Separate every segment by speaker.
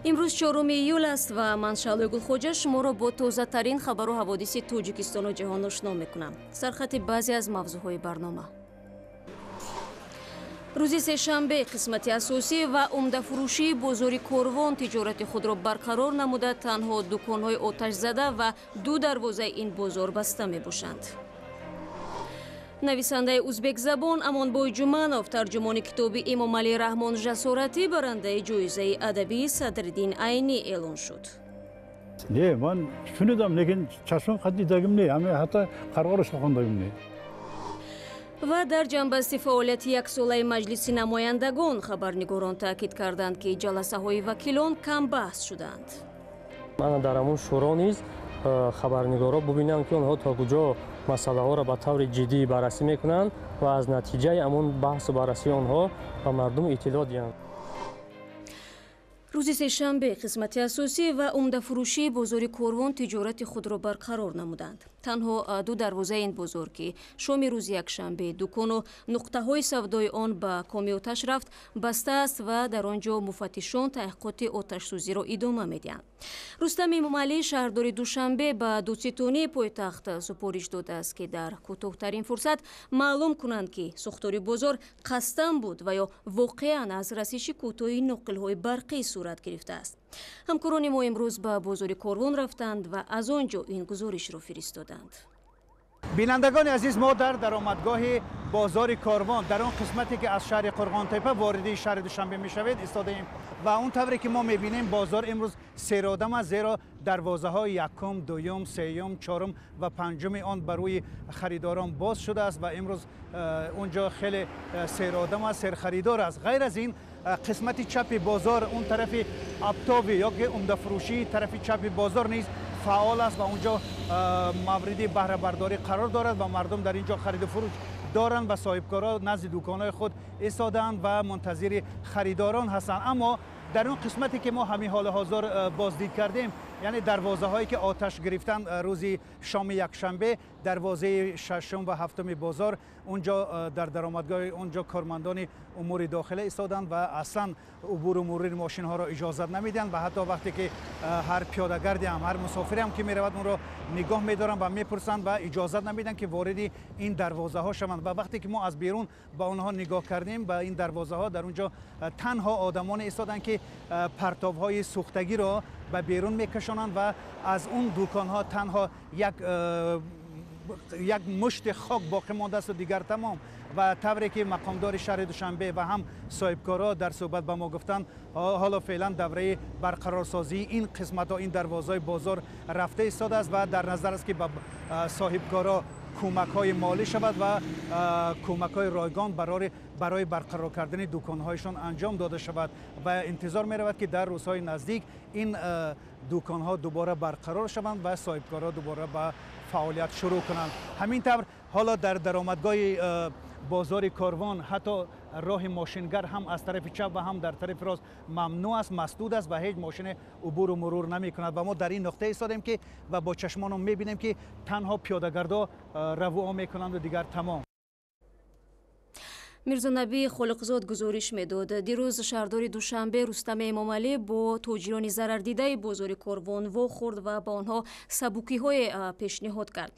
Speaker 1: امروز 4 ایول است و من شعله گلخوجه شما را با تازه‌ترین خبر و حوادث تاجیکستان و جهان آشنا می‌کنم. سرخط بعضی از موضوعهای برنامه: روز سه‌شنبه قسمت اساسی و عمده فروشی بازار کاروان تجارت خود را برقرار نموده، تنها دکان‌های آتش زده و 2 دروازه این بازار بسته می‌باشند. نویسنده ازبک زبان امانبوی جمانوف ترجمان کتاب امام علی رحمان جسارتی برنده جایزه ادبی صدرالدین عینی اعلان شد.
Speaker 2: نه، من شنیدم لیکن چشمم خط دیدم نه، همه حتی قرارش خوندم نه.
Speaker 1: و در جنبسته فعالیت یک ساله مجلس نمایندگان خبرنگاران تاکید کردند که جلسه های وکیلان کم بحث شدند.
Speaker 3: من در همون شورا نیز خبرنگارا ببینم که اونها تا کجا مسئله ها را به طور جدی بررسی میکنند و از نتیجه همون بحث و بررسی آنها به مردم اطلاع دهند.
Speaker 1: روز سه‌شنبه قسمت اساسی و عمده فروشی بازار کاروان تجارت خود را برقرار نمودند. تنها 2 دروازه این بازار که شام روز یکشنبه دکان و نقطه های سودای آن به کام آتش رفت بسته است و در آنجا مفتشان تحقیقات آتش سوزی را ادامه میدهند. رستم امامعلی شهردار دوشنبه به دادستانی پایتخت سپارش داده است که در کوتاه‌ترین فرصت معلوم کنند که ساختار بازار قصداً بود و یا واقعاً از رسش کوتاهی نقل‌های برقی صورت گرفته است. همکاران ما امروز به بازار کاروان رفتند و از آنجا این گزارش را فرستادند.
Speaker 4: بینندگان عزیز، ما در درآمدگاه بازار کاروان در آن قسمتی که از شهر قرغان‌تپه وارد شهر دوشنبه می‌شوید ایستاده‌ایم و اون طوری که ما می‌بینیم بازار امروز سیرآدم است، زیرا دروازه‌های یکم، دوم، سوم، چهارم و پنجم آن برای خریداران باز شده است و امروز اونجا خیلی سیرآدم است، سرخریدار است. غیر از این قسمت چپ بازار اون طرف آبتابی یا که عمده فروشی طرف چپ بازار نیز فعال است و اونجا مورد بهره برداری قرار دارد و مردم در اینجا خرید و فروش دارند و صاحبکارا نزد دکان‌های خود ایستادند و منتظر خریداران هستند. اما در اون قسمتی که ما همین حال حاضر بازدید کردیم، یعنی دروازه هایی که آتش گرفتن روز شام یکشنبه، دروازه ششم و هفتم بازار، اونجا در درآمدگاه اونجا کارمندان امور داخله ایستادند و اصلا عبور و مرور ماشین ها را اجازه نمیدن و حتی وقتی که هر پیاده‌گردی هم هر مسافری هم که میرود اون را نگاه میدارن و میپرسند و اجازه نمیدن که وارد این دروازه ها شوند. و وقتی که ما از بیرون با اونها نگاه کردیم به این دروازه ها، در اونجا تنها آدمان ایستادن که پرتاب های سوختگی را به بیرون میکشانند و از اون دکان ها تنها یک مشت خاک باقی مانده است و دیگر تمام. و طوری که مقامدار شهر دوشنبه و هم صاحبکارا در صحبت با ما گفتند، حالا فعلا دوره برقرارسازی این قسمت ها، این دروازه بازار رفته ایستاده است و در نظر است که با صاحبکارا کمک های مالی شود و کمک های رایگان برای برقرار کردن دکان هایشان انجام داده شود و انتظار می رود که در روزهای نزدیک این دکان ها دوباره برقرار شوند و صاحبکارا دوباره به فعالیت شروع کنند. همینطور حالا در درآمدگاه بازار کاروان حتی راه ماشینگر هم از طرف چپ و هم در طرف راست ممنوع است، مسدود است و هیچ ماشین عبور و مرور نمی کند و ما در این نقطه ایستادیم که و با چشمانم می بینیم که تنها پیاده‌گردا رو می کنند و دیگر تمام.
Speaker 1: میرزا نبی خالقزاد گزارش میداد دیروز شهردار دوشنبه رستم امامعلی با تاجران ضرر دیده بازار کاروان واخورد و با آنها سبوکی های پیشنهاد کرد،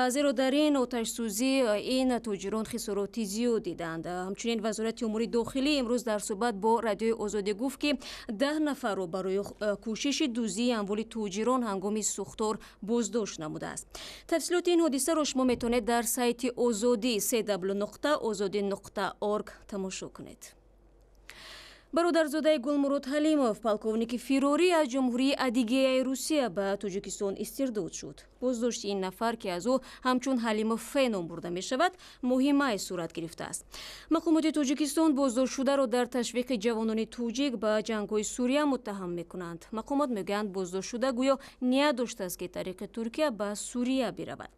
Speaker 1: زیرا در این آتش سوزی این تاجران خساراتی زیاد دیدند. همچنین وزارت امور داخلی امروز در صحبت با رادیوی آزادی گفت که 10 نفر را برای کوشش دزدی اموال تاجران هنگام سوختار بازداشت نموده است. تفصیلات این حادثه را شما میتونید در سایت آزادی www.azadi.org تماشا کنید. برادرزاده گلمرود حلیموف پالکوونیک فیروری از جمهوری ادیگه روسیه به تاجیکستان استرداد شد. بازداشت این نفر که از او همچون حلیموف فی نام برده می شود مهمه صورت گرفته است. مقامات تاجیکستان بازداشت شده را در تشویق جوانان توجیک به جنگ‌های سوریه متهم می کنند. مقامات میگویند بازداشت شده گویا نیت داشته است که طریق ترکیه به سوریه برود.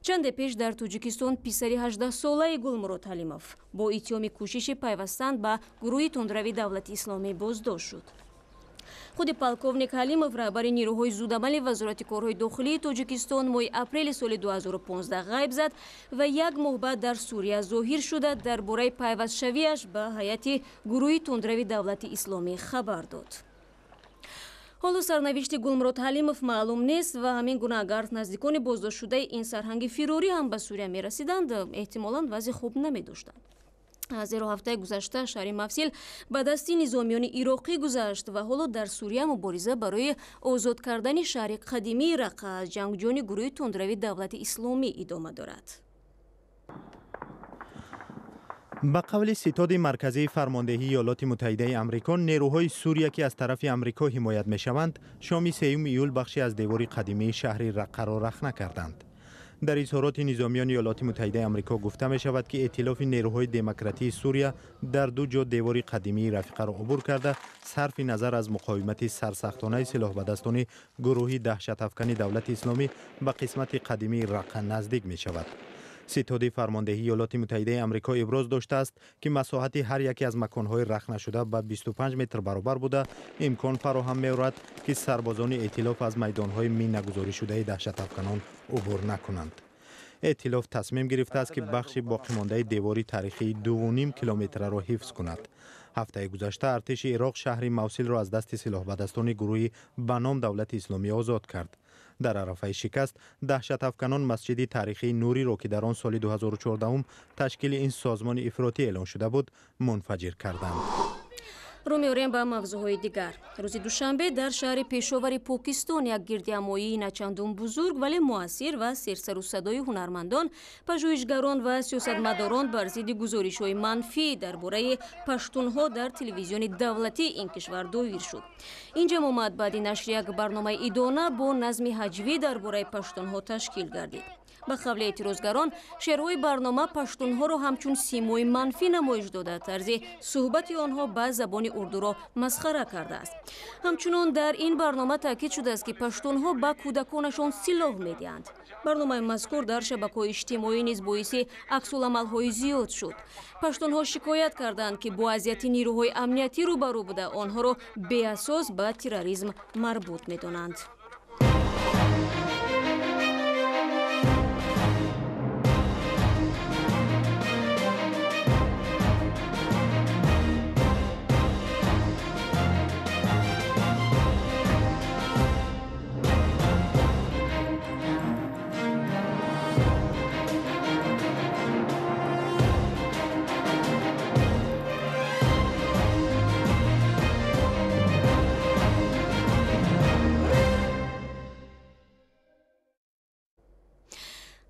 Speaker 1: چند پیش در تاجیکستان پسری 18 ساله گلمرود حلیموف با اتهام کوشش پیوستن به گروه تندروی دولت اسلامی بازداشت شد. خود پالکوونیک حلیموف رهبر نیروهای زودعمل وزارت کارهای داخلی تاجیکستان ماه اپریل سال 2015 غیب زد و یک ماه بعد در سوریه ظاهر شده درباره پیوست شویش به هیئت گروه تندروی دولت اسلامی خبر داد. ҳоло сарнавишти Гулмурод Ҳалимов маълум нест ва ҳамин гуна агар наздикони боздоштшудаи ин сарҳанги фирорӣ ҳам ба Сурия мерасиданд, эҳтимолан вазъи хуб намедоштанд. зеро ҳафтаи гузашта шаҳри Мавсил ба дасти низомиёни ироқӣ гузашт ва ҳоло дар Сурия мубориза барои озод кардани шаҳри қадимии Раққа аз ҷангҷӯёни гурӯҳи тундравии Давлати Исломӣ идома дорад.
Speaker 5: با قول ستاد مرکزی فرماندهی ایالات متحده آمریکا، نیروهای سوریه که از طرف آمریکا حمایت می‌شوند، شام 3 ایول بخشی از دیوار قدیمی شهر رقه را رخنه کردند. در اظهارات نظامیان ایالات متحده آمریکا گفته می شود که ائتلاف نیروهای دموکراتی سوریه در 2 جا دیوار قدیمی رفیقه را عبور کرده، صرف نظر از مقاومت سرسختانه سلاح به دستان گروهی دهشت افکن دولت اسلامی به قسمت قدیمی رقه نزدیک می شود. ستاد فرماندهی ایالات متحده آمریکا ابراز داشته است که مساحت هر یکی از مکان‌های رخنه شده به 25 متر برابر بوده، امکان فراهم می‌آورد که سربازان ائتلاف از میدان‌های مینه‌گذاری شده دهشت افکنان عبور نکنند. ائتلاف تصمیم گرفته است که بخش باقی مانده دیواری تاریخی 2.5 کیلومتر را حفظ کند. هفته گذشته ارتش عراق شهر موصل را از دست سلاح به دستان گروهی به نام دولت اسلامی آزاد کرد. در عرفه شکست، دهشت افکنان مسجد تاریخی نوری را که در آن سال 2014 تشکیل این سازمان افراطی اعلان شده بود منفجر کردند.
Speaker 1: رو می‌آوریم ба мавзӯъҳои дигар. рӯзи душанбе дар шаҳри пешовари покистон як гирдиҳамоии начандон бузург вале муассир ва серсару садои ҳунармандон, пажӯҳишгарон ва сиёсатмадорон бар зидди гузоришҳои манфӣ дар бораи паштунҳо дар телевизиони давлатӣ ин кишвар довир шуд. ин ҷамъ омад баъди нашри як барномаи идона бо назми ҳаҷвӣ дар бораи паштунҳо ташкил гардид. ба қавли эътирозгарон, шеърҳои барнома паштунҳоро ҳамчун симои манфӣ намоиш дода, тарзи суҳбати онҳо ба забони урдуро масхара кардааст. ҳамчунон дар ин барнома таъкид шудааст, ки паштунҳо ба кӯдаконашон силоҳ медиҳанд. барномаи мазкур дар шабакаҳои иҷтимоӣ низ боиси аксуламалҳои зиёд шуд. паштунҳо шикоят карданд, ки бо азияти нирӯҳои амниятӣ рӯбарӯ буда онҳоро беасос ба терроризм марбут медонанд.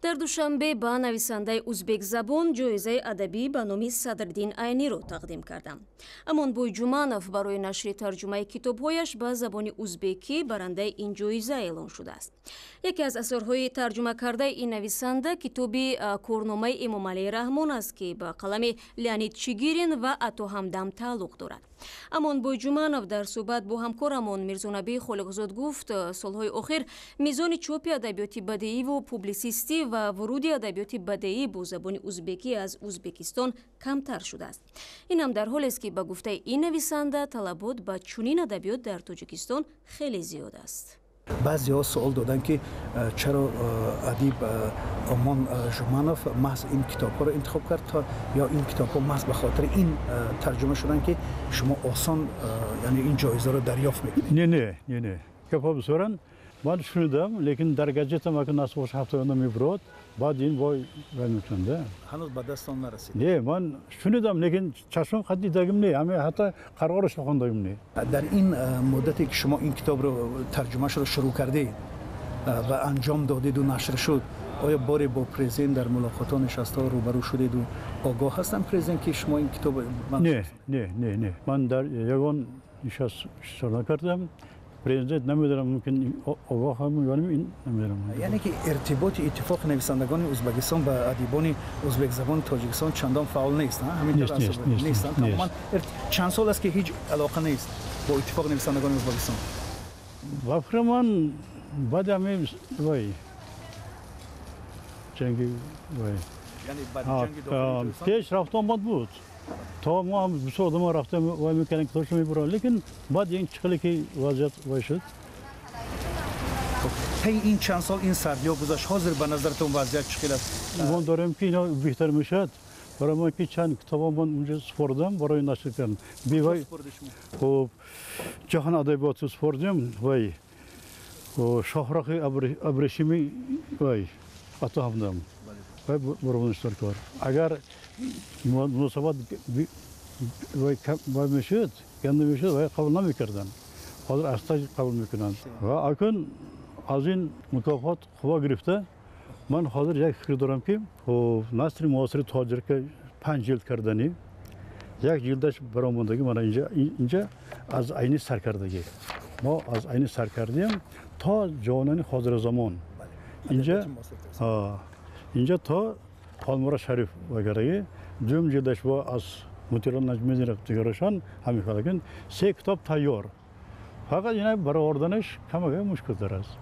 Speaker 1: дар душанбе ба нависандаи ӯзбекзабон ҷоизаи адабӣ ба номи Садриддин Айниро тақдим кардам. Амонбой Ҷуманов барои нашри тарҷумаи китобҳояш ба забони ӯзбекӣ барандаи ин ҷоиза эълон шудааст. яке аз асарҳои тарҷума кардаи ин нависанда китоби корномаи Эмомалии Раҳмон аст, ки ба қалами Леонид Чигирин ва Ато Ҳамдам тааллуқ дорад. Амонбой Ҷуманов дар суҳбат бо ҳамкорамон Мирзонабии Холиқзод гуфт, солҳои охир мизони чопи адабиёти бадеиву публисистӣ ва вуруди адабиёти бадеӣ бо забони ӯзбекӣ аз Ӯзбекистон камтар шудааст. ин ҳам дар ҳолест, ки ба гуфтаи ин нависанда талабот ба чунин адабиёт дар Тоҷикистон хеле зиёд аст.
Speaker 6: баъзеҳо суол доданд, ки чаро адиб Омон Ҷуманов маҳз ин китобҳоро интихоб кард, ё ин китобҳо маҳз ба хотири ин тарҷума шуданд, ки шумо осон яъне ин ҷоизаро дарёфт мекунед?
Speaker 2: не гапҳо бисёранд. ман шунидам, лекин дар газетам ака насбош ҳафтаёна мебурод, баъд ин вой мекунда.
Speaker 6: ҳанӯз ба дастон нарасид?
Speaker 2: не, ман шунидам, лекин чашмам қад дидагим не, ҳамин ҳатто қарораш хондагим не.
Speaker 6: дар ин муддате ки шумо ин китобро тарҷумашро шурӯъ кардед ва анҷом додеду нашр шуд, оя боре бо президент дар мулоқотҳо нишастаҳо рӯбарӯ шудеду огоҳ ҳастанд президент, ки шумо ин китоб? не ман дар ягон нишаст ishora кардам. президент намедонам, мумкин огоҳ ҳам ёним ин намедонам. яъне ки иртиботи иттифоқи нависандагони Ӯзбекистон ба адибони ӯзбекзабони Тоҷикистон чандон фаъол нест, ҳамин нестанд. Тамоман чанд сол аст ки ҳеҷ алоқа нест бо иттифоқи нависандагони Ӯзбекистон?
Speaker 2: ба фикри ман баъди ҳамин вай ҷанги вай пеш рафтомад буд. то мо ҳам бисёр одамон рафта вай мекардем, китобашро мебурам, лекин баъди ин чиқали ки вазъият вай шуд.
Speaker 6: таи ин чанд сол ин сардиҳо гузашт, ҳозир ба назаратон вазъият чӣ хел аст?
Speaker 2: умон дорем ки ино беҳтар мешавад. برای من که چند کتاب من اونجا سپردم برای نشر کردن. بیوای خب جهان ادبیات سپردم وای و شاهرخ ابریشمی وای عطا همدم وای برای نشر کار. اگر مناسبت وای میشد گنده میشد وای قبول نمیکردن. حاضر استاج قبول میکنند. و اکنون از این مکافات خوب گرفته من حاضر یک فکر دارم که نثر معاصر تاجر که 5 جلد کردنی یک جلدش برآمدگی من اینجا از عین سرکردگی ما از عین سرکردیم تا جوانان حاضر زمان اینجا تا خانمورا شریف وغیره دوم جلدش با از مطیران نجمی رفتگارشان همین کردن 3 کتاب تیار فقط اینا برآوردنش کم مشکل داره است.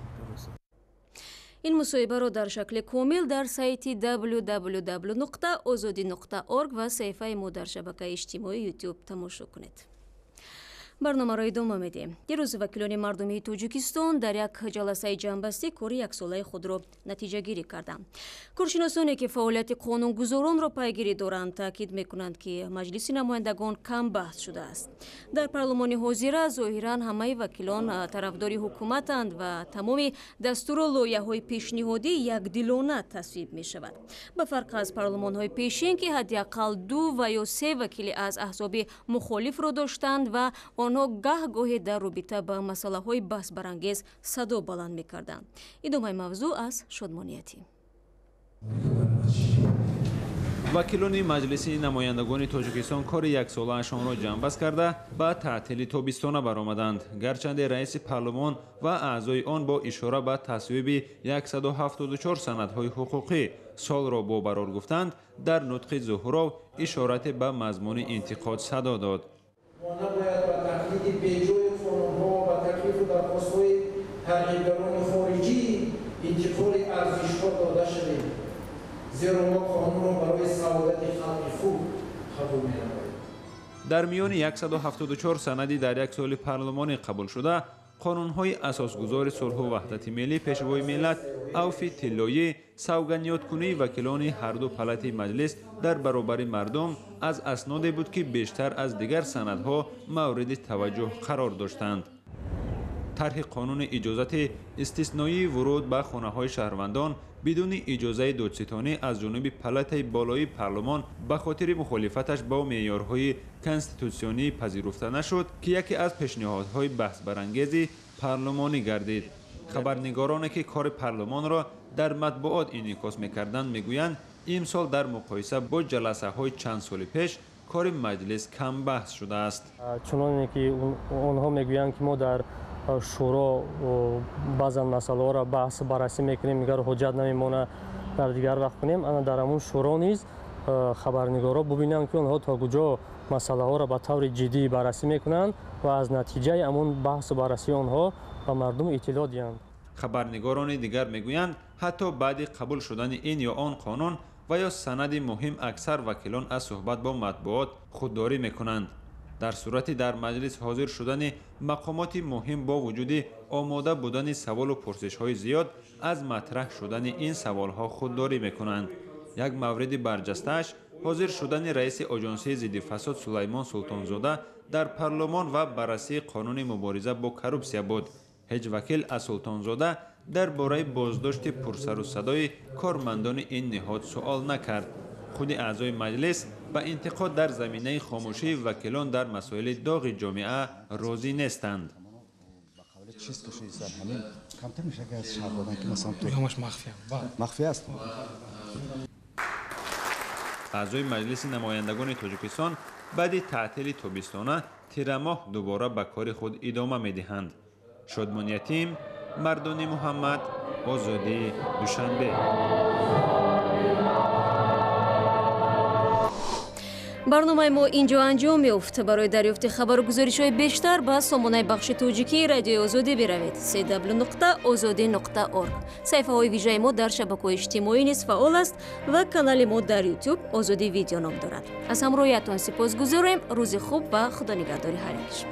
Speaker 1: این مصاحبه را در شکل کامل در سایت www.ozodi.org و صفحه ما در شبکه اجتماعی یوتیوب تماشا کنید. برنامه را ادامه میدیم. دیروز وکیلان مردمی تاجیکستان در یک جلسه جنبسته کار یک ساله خود را نتیجه گیری کردند. کارشناسانی که فعالیت قانونگذاران را پیگیری دارند تاکید میکنند که مجلس نمایندگان کم بحث شده است. در پارلمان حاضره ظاهرا همه وکیلان طرفداری حکومتند و تمام دستور و لایحه‌های پیشنهادی یکدلانه تصویب می شود. به فرق از پارلمان‌های پیشین که حداقل 2 و یا 3 وکیل از احزاب مخالف را داشتند و آنها گاهی در رابطه با مسائل بحث برانگیز صدا بلند می‌کردند. ادامه موضوع از شادمانیتی.
Speaker 7: وکیلان مجلس نمایندگان تاجیکستان کار یک ساله‌شان را جنببست کرده به تعطیل تابستانه برآمدند. گرچند رئیس پارلمان و اعضای آن با اشاره به تصویب 174 سندهای حقوقی سال را با برار گفتند، در نطق ظهور اشارت به مضمون انتقاد صدا داد.
Speaker 8: ما نباید با تقلید بیجای قانون‌ها و تکلیف و درخواست‌های تغییرگران خارجی انتقال ارزش‌ها داده شویم، زیرا ما قانون را برای سعادت خلق خود قبول می‌نماییم.
Speaker 7: در میان 174 سندی در یک سال پارلمان قبول شده، قانون‌های اساسگذار صلح و وحدت ملی پیشوای ملت اوفی طلایی سوگندی‌کنی وکیلان هر دو پلات مجلس در برابر مردم از اسنادی بود که بیشتر از دیگر سندها مورد توجه قرار داشتند. طرح قانون اجازت استثنایی ورود به خانه‌های شهروندان بدون اجازه دادستانی از جانب پلات بالای پارلمان به خاطر مخالفتش با معیارهای کنستیتوسیونی پذیرفته نشد که یکی از پیشنهادهای بحث برانگیز پارلمانی گردید. خبرنگارانی که کار پارلمان را در مطبوعات انعکاس می‌کردند میگویند امسال در مقایسه با جلسه‌های چند سال پیش کار مجلس کم بحث شده است.
Speaker 3: چنانه که آنها میگویند که ما در شورا بعضا مسائل را بحث بررسی میکنیم، اگر حجت نمیمونه در دیگر وقت کنیم. انا در همون شورا نیز خبرنگارا ببینند که آنها تا کجا مسئله ها را به طور جدی بررسی میکنند و از نتیجه همون بحث و بررسی آنها به مردم اطلاع دهند.
Speaker 7: خبرنگاران دیگر میگویند حتی بعد قبول شدن این یا آن قانون و یا سند مهم اکثر وکیلان از صحبت با مطبوعات خودداری میکنند. در صورتی در مجلس حاضر شدن مقامات مهم با وجود آماده بودن سوال و پرسش های زیاد از مطرح شدن این سوال ها خودداری میکنند. یک مورد برجسته‌اش حاضر شدن رئیس آژانسی ضد فساد سلیمان سلطانزاده در پارلمان و بررسی قانون مبارزه با کروپسیا بود. هیچ وکیل از سلطانزاده درباره بازداشت پرسر و صدای کارمندان این نهاد سوال نکرد. خود اعضای مجلس با انتقاد در زمینه خاموشی وکیلان در مسائل داغ جامعه راضی نیستند.
Speaker 9: کمتر میشه که از شهر دادن که مثلا تو همش مخفی است.
Speaker 7: اعضای مجلس نمایندگان تاجیکستان بعد تعطیل تابستانه تیر ماه دوباره به کار خود ادامه میدهند. شادمانیتیم، مردان محمد، آزادی، دوشنبه.
Speaker 1: برنامه ما اینجا انجام می‌افت. برای دریافت خبر و گزارش‌های بیشتر به سامانه بخش تاجیکی رادیو آزادی بروید. www.azadi.org. صفحه‌های ویژه ما در شبکه‌های اجتماعی نیز فعال است و کانال ما در یوتیوب آزادی ویدیو نام دارد. از همراهیتان سپاسگزاریم. روز خوب و خدا نگهدار هر یک.